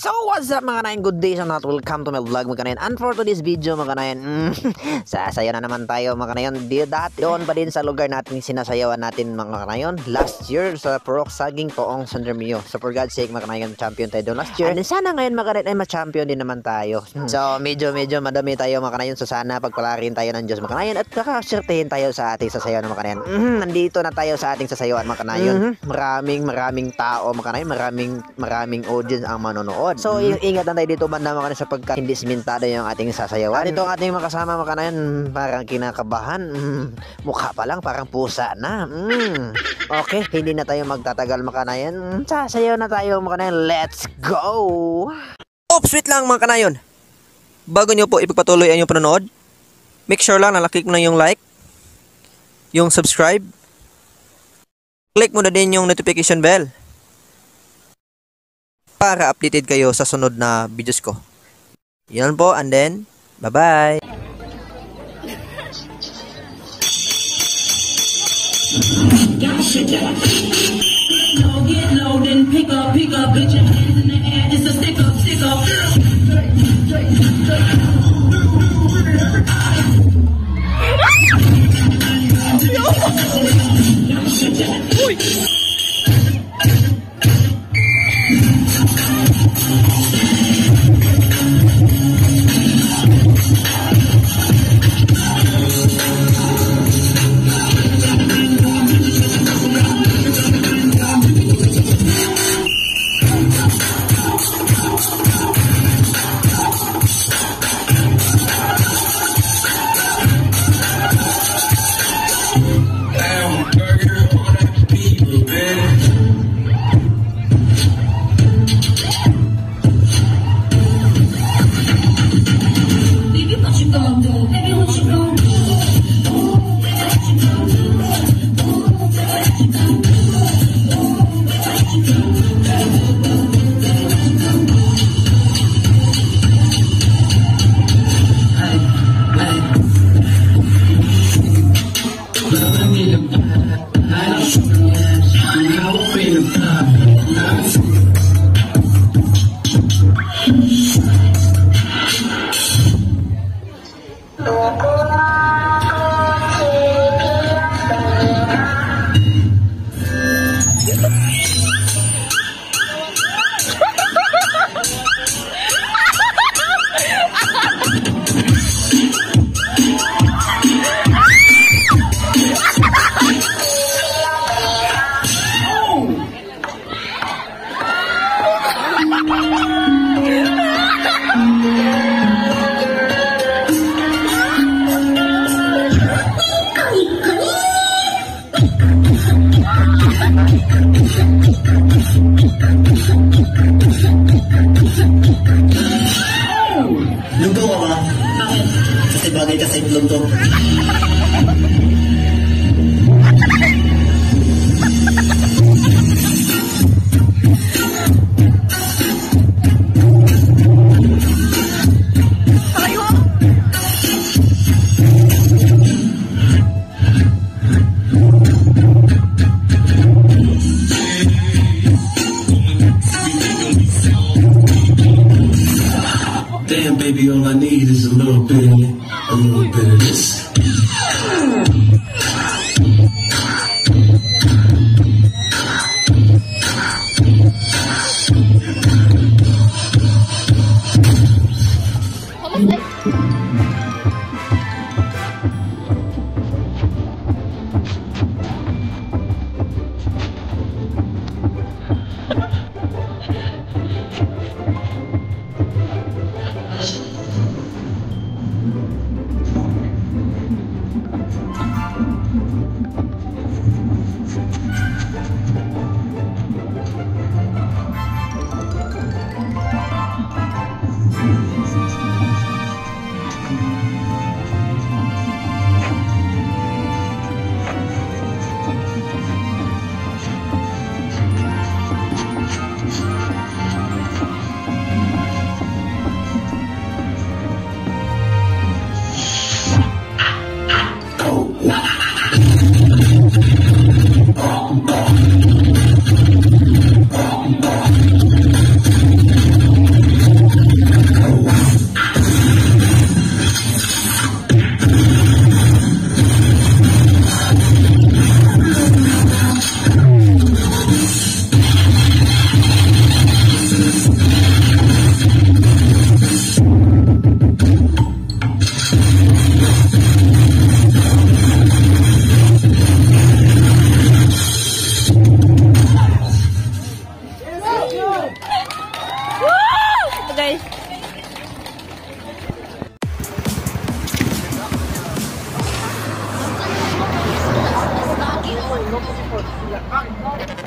So what's up mga kanayan, good day, so not welcome to my vlog mga kanayan. And for today's video mga kanayan, sasaya na naman tayo mga kanayan. Doon pa din sa lugar natin sinasayawan natin mga kanayan last year sa Purok Saging Poong San Remio. So for God's sake mga kanayan, champion tayo doon last year. And sana ngayon mga kanayan ay ma-champion din naman tayo. So medyo madami tayo mga kanayan. So sana pagpalarin tayo ng Diyos mga kanayan at kakasyertehin tayo sa ating sasayawan mga kanayan. Nandito na tayo sa ating sasayawan mga kanayan. Maraming tao mga kanayan, maraming audience ang manonood. So, ingat na tayo dito banda mga kanayan sapagkat hindi simentado yung ating sasayawan. Ito ang ating makasama mga kanayan, parang kinakabahan. Mukha pa lang, parang pusa na. Okay, hindi na tayo magtatagal mga kanayan. Sasayaw na tayo mga kanayan. Let's go! Sweet lang mga kanayon. Bago nyo po ipagpatuloy ang inyong panonood, make sure lang na naklik mo na yung like, yung subscribe, click mo na din yung notification bell para updated kayo sa sunod na videos ko. Yan po, and then, bye-bye! Luto ka ba? Bakit? Kasi bagay ka sa itlog to. Damn, baby, all I need is a little bit of this. guys.